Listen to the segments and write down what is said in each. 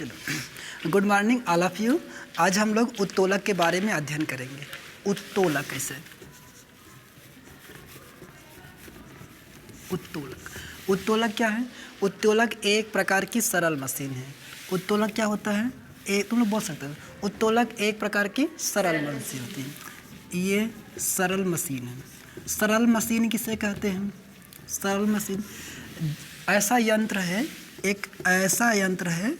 चलो, good morning all of you. आज हम लोग उत्तोलक के बारे में अध्ययन करेंगे। उत्तोलक कैसे? उत्तोलक क्या है? उत्तोलक एक प्रकार की सरल मशीन है। उत्तोलक क्या होता है? तुम लोग बोल सकते हो। उत्तोलक एक प्रकार की सरल मशीन होती है। ये सरल मशीन है। सरल मशीन किसे कहते हैं? सरल मशीन ऐसा यंत्र है, एक ऐसा यंत्र है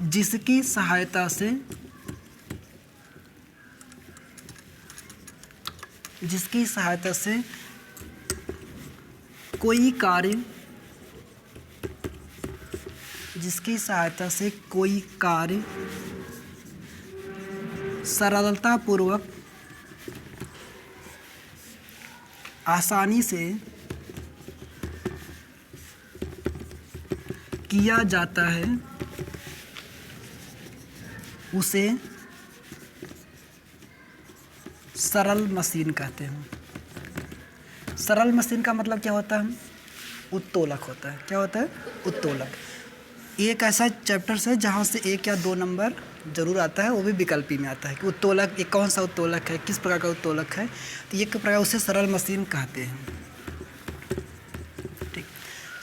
जिसकी सहायता से कोई कार्य सरलतापूर्वक आसानी से किया जाता है, उसे सरल मशीन कहते हैं। सरल मशीन का मतलब क्या होता है? उत्तोलक होता है। क्या होता है? उत्तोलक। एक ऐसा चैप्टर है जहाँ से 1 या 2 नंबर जरूर आता है, वो भी विकल्पी में आता है कि उत्तोलक एक कौन सा उत्तोलक है, किस प्रकार का उत्तोलक है। तो एक प्रकार उसे सरल मशीन कहते हैं। ठीक,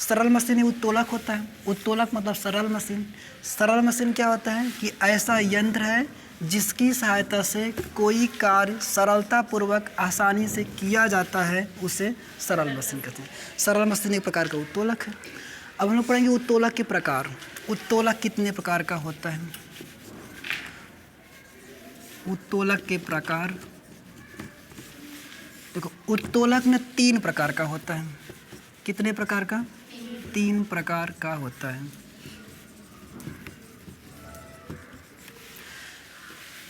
सरल मशीन ही उत्तोलक होता है। उत्तोलक मतलब सरल मशीन। सरल मशीन क्या होता है कि ऐसा यंत्र है जिसकी सहायता से कोई कार्य सरलतापूर्वक आसानी से किया जाता है, उसे सरल मशीन कहते हैं। सरल मशीन एक प्रकार का उत्तोलक है। अब हम लोग पढ़ेंगे उत्तोलक के प्रकार। उत्तोलक कितने प्रकार का होता है? उत्तोलक के प्रकार देखो, उत्तोलक में 3 प्रकार का होता है। कितने प्रकार का? 3 प्रकार का होता है।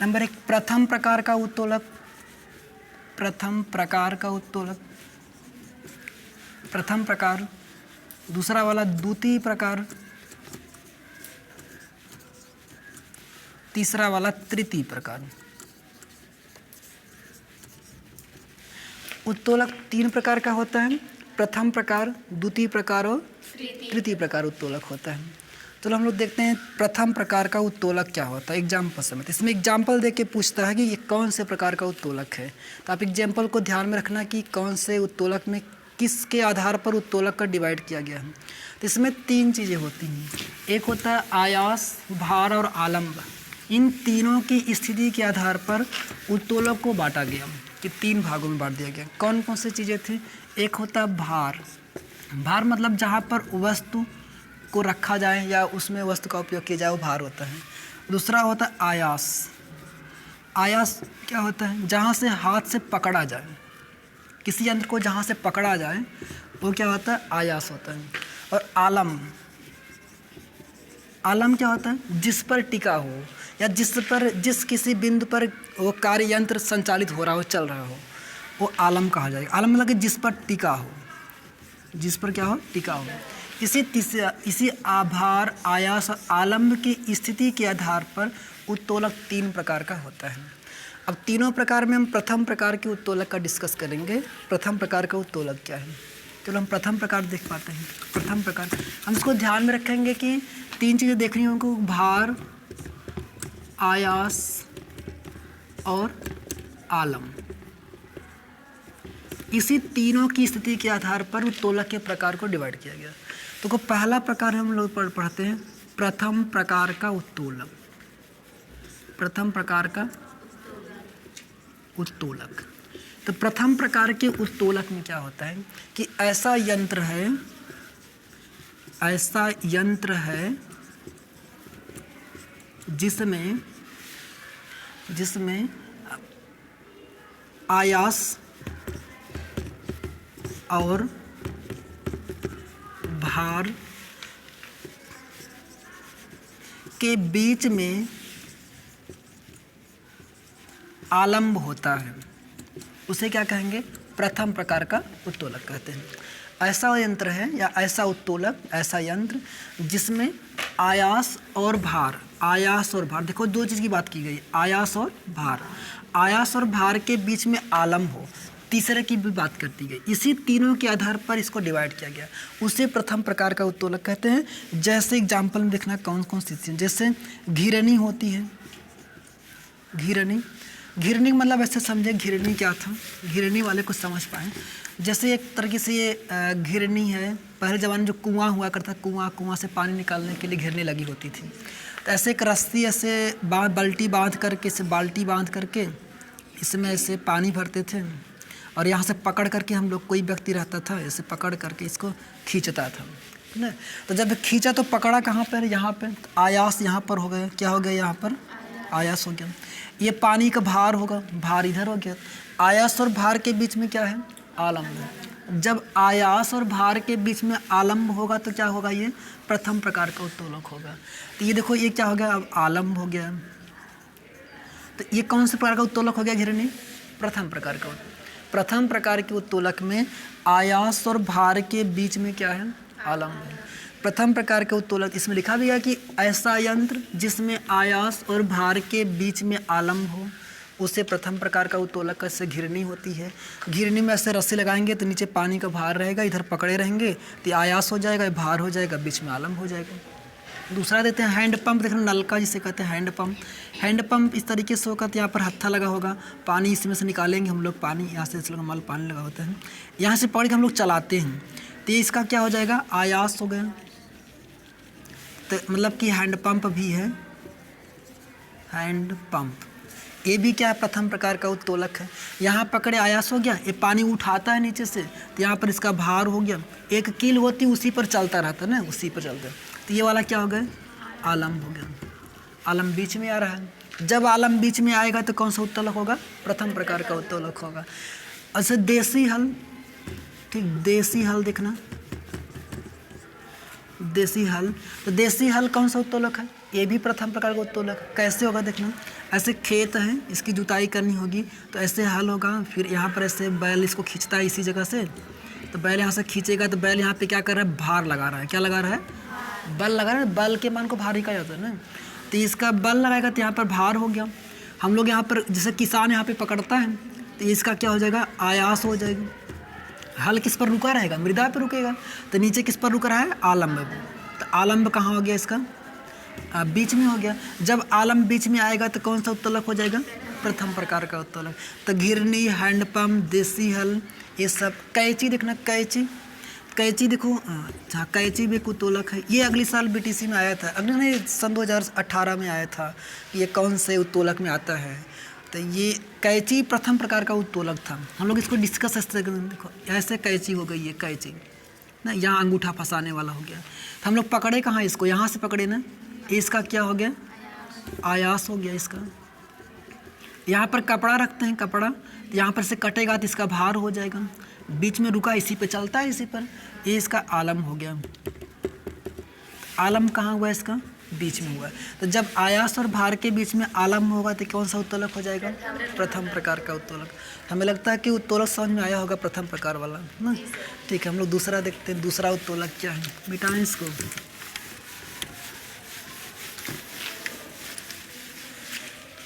नंबर 1 प्रथम प्रकार का उत्तोलक। प्रथम प्रकार। दूसरा वाला द्वितीय प्रकार। तीसरा वाला तृतीय प्रकार। उत्तोलक 3 प्रकार का होता है। प्रथम प्रकार, द्वितीय प्रकार और तृतीय प्रकार उत्तोलक होता है। तो हम लोग देखते हैं प्रथम प्रकार का उत्तोलक क्या होता है। एग्जाम्पल समझते हैं। इसमें एग्जाम्पल दे के पूछता है कि ये कौन से प्रकार का उत्तोलक है। तो आप एग्जाम्पल को ध्यान में रखना कि कौन से उत्तोलक में किसके आधार पर उत्तोलक का डिवाइड किया गया है। तो इसमें 3 चीज़ें होती हैं। एक होता है आयास, भार और आलम्ब। इन तीनों की स्थिति के आधार पर उत्तोलक को बांटा गया कि 3 भागों में बांट दिया गया। कौन कौन सी चीज़ें थी? एक होता है भार। भार मतलब जहाँ पर वस्तु को रखा जाए या उसमें वस्तु का उपयोग किया जाए, वो भार होता है। दूसरा होता है आयास। आयास क्या होता है? जहाँ से हाथ से पकड़ा जाए, किसी यंत्र को जहाँ से पकड़ा जाए, वो क्या होता है? आयास होता है। और आलम क्या होता है? जिस पर टिका हो या जिस किसी बिंदु पर वो कार्य यंत्र संचालित हो रहा हो, चल रहा हो, वो आलम कहा जाएगा। आलम मतलब कि जिस पर टिका हो, जिस पर क्या हो? टिका हो। इसी आभार, आयास और आलम्ब की स्थिति के आधार पर उत्तोलक 3 प्रकार का होता है। अब तीनों प्रकार में हम प्रथम प्रकार के उत्तोलक का डिस्कस करेंगे। प्रथम प्रकार का उत्तोलक क्या है? चलो हम प्रथम प्रकार देख पाते हैं। प्रथम प्रकार हम इसको ध्यान में रखेंगे कि 3 चीज़ें देखनी होंगी: भार, आयास और आलम। इसी तीनों की स्थिति के आधार पर उत्तोलक के प्रकार को डिवाइड किया गया। तो पहला प्रकार हम लोग पढ़ते हैं प्रथम प्रकार का उत्तोलक। प्रथम प्रकार का उत्तोलक। तो प्रथम प्रकार के उत्तोलक में क्या होता है कि ऐसा यंत्र है जिसमें आयास और भार के बीच में आलम्ब होता है, उसे क्या कहेंगे? प्रथम प्रकार का उत्तोलक कहते हैं। ऐसा यंत्र है या ऐसा उत्तोलक, ऐसा यंत्र जिसमें आयास और भार, देखो 2 चीज़ की बात की गई, आयास और भार के बीच में आलम्ब हो। तीसरे की भी बात करती गई। इसी तीनों के आधार पर इसको डिवाइड किया गया, उसे प्रथम प्रकार का उत्तोलक कहते हैं। जैसे एग्जाम्पल में देखना कौन कौन सी चीज़, जैसे घिरनी होती है, घिरनी मतलब ऐसे समझे घिरनी क्या था, घिरनी वाले को समझ पाए। जैसे एक तरीके से ये घिरनी है, पहले ज़माने में जो कुआं हुआ करता, कुआं से पानी निकालने के लिए घिरनी लगी होती थी। तो ऐसे एक रस्सी ऐसे बाल्टी बांध करके इसमें ऐसे पानी भरते थे और यहाँ से पकड़ करके हम लोग, कोई व्यक्ति रहता था ऐसे पकड़ करके इसको खींचता था ना। तो जब खींचा तो पकड़ा कहाँ पर, यहाँ पर, तो आयास यहाँ पर हो गया, क्या हो गया यहाँ पर, आयास हो गया। ये पानी का भार होगा, भार इधर हो गया। आयास और भार के बीच में क्या है, आलम्ब। जब आयास और भार के बीच में आलम्ब होगा तो क्या होगा, ये प्रथम प्रकार का उत्तोलक होगा। तो ये देखो ये क्या हो गया, अब आलम्ब हो गया। तो ये कौन से प्रकार का उत्तोलक हो गया, घिरनी, प्रथम प्रकार का। प्रथम प्रकार के उत्तोलक में आयास और भार के बीच में क्या है, आलम्ब है। प्रथम प्रकार के उत्तोलक, इसमें लिखा भी है कि ऐसा यंत्र जिसमें आयास और भार के बीच में आलम्ब हो उसे प्रथम प्रकार का उत्तोलक से घिरनी होती है। घिरनी में ऐसे रस्सी लगाएंगे तो नीचे पानी का भार रहेगा, इधर पकड़े रहेंगे तो आयास हो जाएगा, भार हो जाएगा, बीच में आलम्ब हो जाएगा। दूसरा देते हैं हैंड पंप, देखना नलका जिसे कहते हैं हैंड पंप। हैंड पंप इस तरीके से होगा, तो यहाँ पर हत्था लगा होगा, पानी इसमें से निकालेंगे हम लोग, पानी यहाँ से माल पानी लगा होता है, यहाँ से पकड़ के हम लोग चलाते हैं तो इसका क्या हो जाएगा, आयास हो गया। तो मतलब कि हैंड पंप भी है, हैंड पंप, ये भी क्या है, प्रथम प्रकार का उत्तोलक है। यहाँ पकड़े आयास हो गया, ये पानी उठाता है नीचे से तो यहाँ पर इसका भार हो गया, एक कील होती उसी पर चलता रहता ना, उसी पर चलता। तो ये वाला क्या हो गया, आलम्ब हो गया, आलम्ब बीच में आ रहा है। जब आलम्ब बीच में आएगा तो कौन सा उत्तोलक होगा, प्रथम प्रकार का उत्तोलक होगा। अच्छा देसी हल, ठीक, देसी हल देखना, देसी हल, तो देसी हल कौन सा उत्तोलक है, ये भी प्रथम प्रकार का उत्तोलक। कैसे होगा देखना, ऐसे खेत है, इसकी जुताई करनी होगी तो ऐसे हल होगा, फिर यहाँ पर ऐसे बैल इसको खींचता है इसी जगह से, तो बैल यहाँ से खींचेगा तो बैल यहाँ पे क्या कर रहा है, भार लगा रहा है, क्या लगा रहा है, बल लगा रहा है। बल के मान को भार ही कहा जाता है ना, तो इसका बल लगाएगा तो यहाँ पर भार हो गया। हम लोग यहाँ पर जैसे किसान यहाँ पर पकड़ता है तो इसका क्या हो जाएगा, आयास हो जाएगा। हल किस पर रुका रहेगा, मृदा पर रुकेगा, तो नीचे किस पर रुक रहा है, आलम्ब। तो आलम्ब कहाँ हो गया इसका, बीच में हो गया। जब आलम्ब बीच में आएगा तो कौन सा उत्तोलक हो जाएगा, प्रथम प्रकार का उत्तोलक। तो घिरनी, हैंडपम्प, देसी हल, ये सब। कैंची देखना, कैंची देखो, हाँ कैंची भी एक उत्तोलक है। ये अगले साल बीटीसी में आया था, अगले नहीं सन 2018 में आया था, ये कौन से उत्तोलक में आता है। तो ये कैंची प्रथम प्रकार का उत्तोलक था। हम लोग इसको डिस्कस देखो, ऐसे कैंची हो गई, ये कैंची ना, यहाँ अंगूठा फंसाने वाला हो गया। तो हम लोग पकड़े कहाँ इसको, यहाँ से पकड़े ना, इसका क्या हो गया, आयास हो गया इसका। यहाँ पर कपड़ा रखते हैं, कपड़ा, तो यहाँ पर से कटेगा तो इसका भार हो जाएगा, बीच में रुका इसी पे चलता है, इसी पर, ये इसका आलम्ब हो गया। आलम्ब कहाँ हुआ, इसका बीच में हुआ। तो जब आयास और भार के बीच में आलम्ब होगा तो कौन सा उत्तोलक हो जाएगा, प्रथम प्रकार का उत्तोलक। हमें लगता है कि उत्तोलक समझ में आया होगा, प्रथम प्रकार वाला ना। ठीक है, हम लोग दूसरा देखते हैं, दूसरा उत्तोलक क्या है, मिटाएं इसको।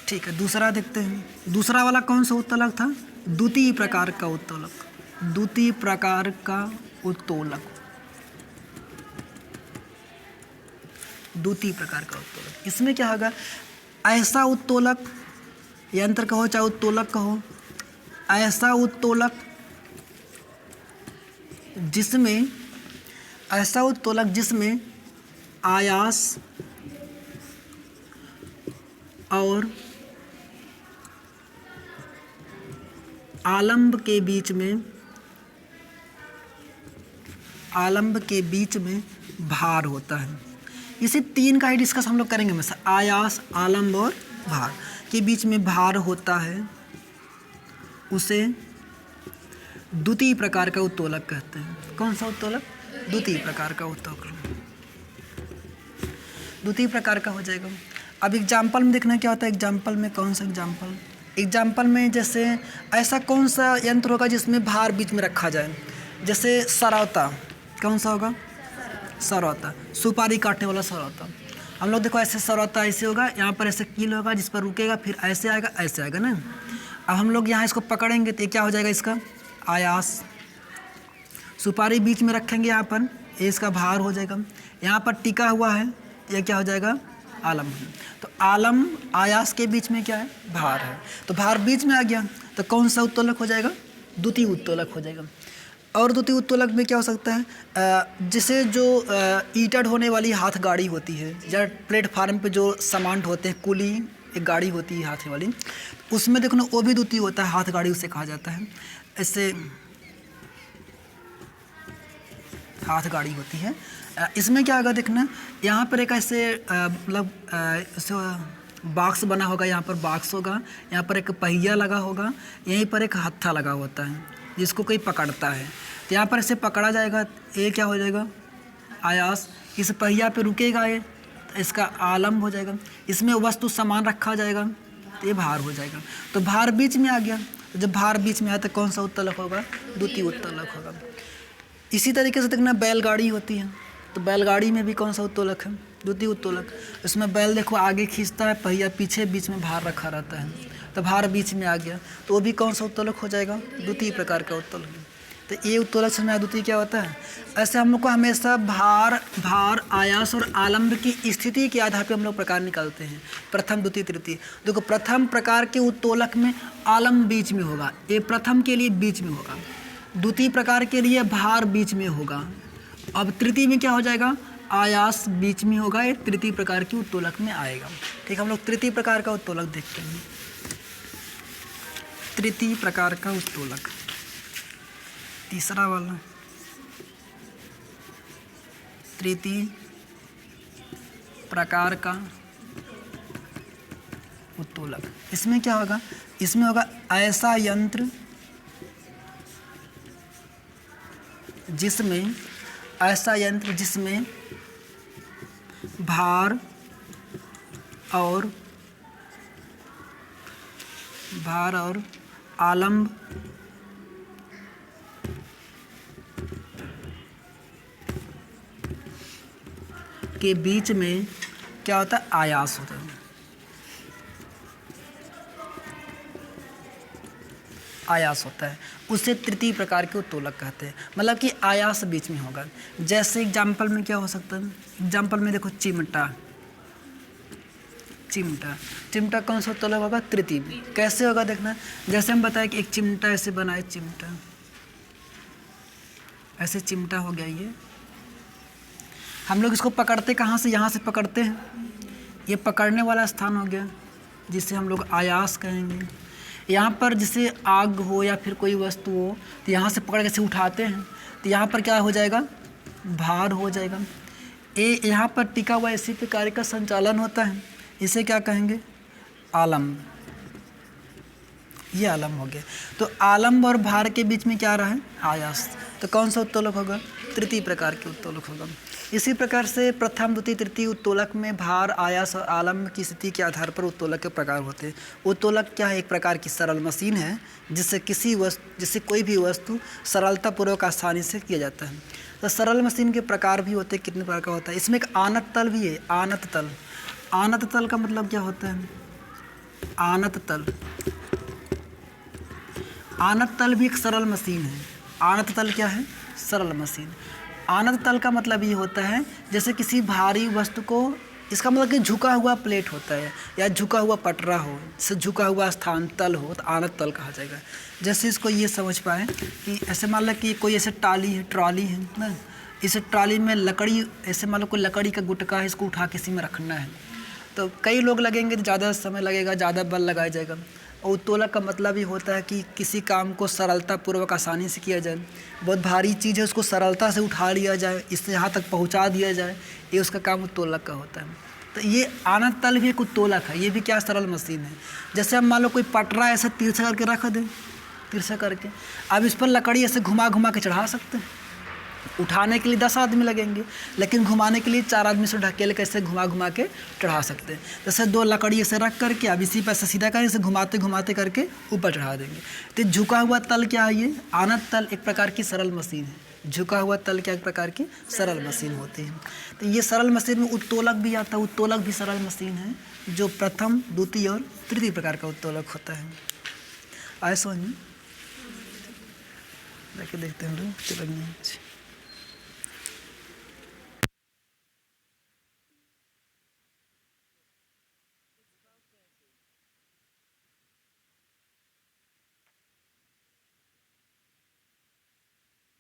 ठीक है, दूसरा देखते हैं। दूसरा वाला कौन सा उत्तोलक था, द्वितीय प्रकार का उत्तोलक, द्वितीय प्रकार का उत्तोलक, द्वितीय प्रकार का उत्तोलक। इसमें क्या होगा, ऐसा उत्तोलक, यंत्र कहो चाहे उत्तोलक कहो, ऐसा उत्तोलक जिसमें, ऐसा उत्तोलक जिसमें आयास और आलम्ब के बीच में, आलम्ब के बीच में भार होता है। इसे तीन का ही डिस्कस हम लोग करेंगे हमेशा, आयास, आलम्ब और भार के बीच में भार होता है, उसे द्वितीय प्रकार का उत्तोलक कहते हैं। कौन सा उत्तोलक, द्वितीय प्रकार का उत्तोलक, द्वितीय प्रकार का हो जाएगा। अब एग्जाम्पल में देखना क्या होता है, एग्जाम्पल में कौन सा एग्जाम्पल, एग्जाम्पल में जैसे ऐसा कौन सा यंत्र होगा जिसमें भार बीच में रखा जाए, जैसे सरौता, कौन सा होगा, सरौता, सुपारी काटने वाला सरौता। हम लोग देखो ऐसे सरौता ऐसे होगा, यहाँ पर ऐसे कील होगा जिस पर रुकेगा, फिर ऐसे आएगा, ऐसे आएगा ना। अब हम लोग यहाँ इसको पकड़ेंगे तो क्या हो जाएगा, इसका आयास। सुपारी बीच में रखेंगे यहाँ पर, ये इसका भार हो जाएगा। यहाँ पर टिका हुआ है, ये क्या हो जाएगा? आलम। तो आलम आयास के बीच में क्या है? भार है। तो भार बीच में आ गया, तो कौन सा उत्तोलक हो जाएगा? द्वितीय उत्तोलक हो जाएगा। और द्वितीय उत्तोलक में क्या हो सकता है? जिसे जो ईंटड होने वाली हाथ गाड़ी होती है, या प्लेटफार्म पे जो सामान होते हैं, कुली एक गाड़ी होती है हाथ वाली, उसमें देखो ना, वो भी द्वितीय होता है, हाथ गाड़ी उसे कहा जाता है। ऐसे हाथ गाड़ी होती है। इसमें क्या होगा देखना, यहाँ पर एक ऐसे मतलब बॉक्स बना होगा, यहाँ पर बॉक्स होगा, यहाँ पर एक पहिया लगा होगा, यहीं पर एक हत्था लगा होता है जिसको कोई पकड़ता है। तो यहाँ पर इसे पकड़ा जाएगा, ये क्या हो जाएगा? आयास। इस पहिया पे रुकेगा ये, तो इसका आलम हो जाएगा। इसमें वस्तु सामान रखा जाएगा, तो ये भार हो जाएगा। तो भार बीच में आ गया। तो जब भार बीच में आया तो कौन सा उत्तोलक होगा? द्वितीय उत्तोलक होगा। इसी तरीके से देखना, बैलगाड़ी होती है, तो बैलगाड़ी में भी कौन सा उत्तोलक है? द्वितीय उत्तोलक। इसमें बैल देखो आगे खींचता है, पहिया पीछे, बीच में भार रखा रहता है, तो भार बीच में आ गया, तो वो भी कौन सा उत्तोलक हो जाएगा? द्वितीय प्रकार का उत्तोलक। तो ये उत्तोलक समझ में द्वितीय क्या होता है। ऐसे हम लोग को हमेशा भार, आयास और आलम्ब की स्थिति के आधार पर हम लोग प्रकार निकालते हैं, प्रथम, द्वितीय, तृतीय। देखो प्रथम प्रकार के उत्तोलक में आलम्ब बीच में होगा, ये प्रथम के लिए बीच में होगा। द्वितीय प्रकार के लिए भार बीच में होगा। अब तृतीय में क्या हो जाएगा? आयास बीच में होगा, ये तृतीय प्रकार की उत्तोलक में आएगा। ठीक, हम लोग तृतीय प्रकार का उत्तोलक देखते हैं। तृतीय प्रकार का उत्तोलक, तीसरा वाला, तृतीय प्रकार का उत्तोलक। इसमें क्या होगा? इसमें होगा ऐसा यंत्र जिसमें भार और आलम्ब के बीच में क्या होता है? आयास होता है। आयास होता है, उसे तृतीय प्रकार के उत्तोलक कहते हैं। मतलब कि आयास बीच में होगा। जैसे एग्जाम्पल में क्या हो सकता है? एग्जाम्पल में देखो, चिमटा कौन सा उत्तोलक होगा? तृतीय में। कैसे होगा देखना, जैसे हम बताएं कि एक चिमटा ऐसे बनाए, ऐसे चिमटा हो गया ये। हम लोग इसको पकड़ते कहाँ से? यहाँ से पकड़ते हैं, ये पकड़ने वाला स्थान हो गया, जिसे हम लोग आयास कहेंगे। यहाँ पर जैसे आग हो या फिर कोई वस्तु हो, तो यहाँ से पकड़ के से उठाते हैं, तो यहाँ पर क्या हो जाएगा? भार हो जाएगा। ये यहाँ पर टिका हुआ इसी प्रकार का संचालन होता है, इसे क्या कहेंगे? आलम्ब। ये आलम्ब हो गया। तो आलम्ब और भार के बीच में क्या रहा है? आयास। तो कौन सा उत्तोलक होगा? तृतीय प्रकार के उत्तोलक होगा। इसी प्रकार से प्रथम, द्वितीय, तृतीय उत्तोलक में भार, आयास और आलम्ब की स्थिति के आधार पर उत्तोलक के प्रकार होते हैं। उत्तोलक क्या है? एक प्रकार की सरल मशीन है, जिससे कोई भी वस्तु सरलतापूर्वक आसानी से किया जाता है। तो सरल मशीन के प्रकार भी होते हैं। कितने प्रकार का होता है? इसमें एक आनत तल भी है। आनत तल का मतलब क्या होता है? आनत तल भी एक सरल मशीन है। आनत तल क्या है? सरल मशीन। आनत तल का मतलब ये होता है, जैसे किसी भारी वस्तु को, इसका मतलब कि झुका हुआ प्लेट होता है या झुका हुआ पटरा हो, इससे झुका हुआ स्थान तल हो, तो आनत तल कहा जाएगा। जैसे इसको ये समझ पाए कि ऐसे मान लो कि कोई ऐसे ट्रॉली है ना, इस ट्रॉली में लकड़ी, ऐसे मान लो कोई लकड़ी का गुटका है, इसको उठा के इसी में रखना है, तो कई लोग लगेंगे तो ज़्यादा समय लगेगा, ज़्यादा बल लगाया जाएगा। और उत्तोलक का मतलब ही होता है कि किसी काम को सरलतापूर्वक आसानी से किया जाए। बहुत भारी चीज़ है, उसको सरलता से उठा लिया जाए, इससे यहाँ तक पहुँचा दिया जाए, ये उसका काम उत्तोलक का होता है। तो ये आनत तल भी एक उत्तोलक है, ये भी क्या सरल मशीन है। जैसे हम मान लो कोई पटरा ऐसे तिरछा करके रख दें, तिरछा करके, अब इस पर लकड़ी ऐसे घुमा घुमा के चढ़ा सकते हैं। उठाने के लिए 10 आदमी लगेंगे, लेकिन घुमाने के लिए 4 आदमी से ढकेल के ऐसे घुमा घुमा के चढ़ा सकते हैं। जैसे 2 लकड़ी ऐसे रख करके अब इसी पर ऐसे सीधा करें, इसे घुमाते घुमाते करके ऊपर चढ़ा देंगे। तो झुका हुआ तल क्या है? ये आनत तल एक प्रकार की सरल मशीन है। झुका हुआ तल क्या एक प्रकार की सरल मशीन होती है। तो ये सरल मशीन में उत्तोलक भी आता है। उत्तोलक भी सरल मशीन है, जो प्रथम, द्वितीय और तृतीय प्रकार का उत्तोलक होता है। आए समझ में? जाके देखते हैं हम लोग तिलक नहीं।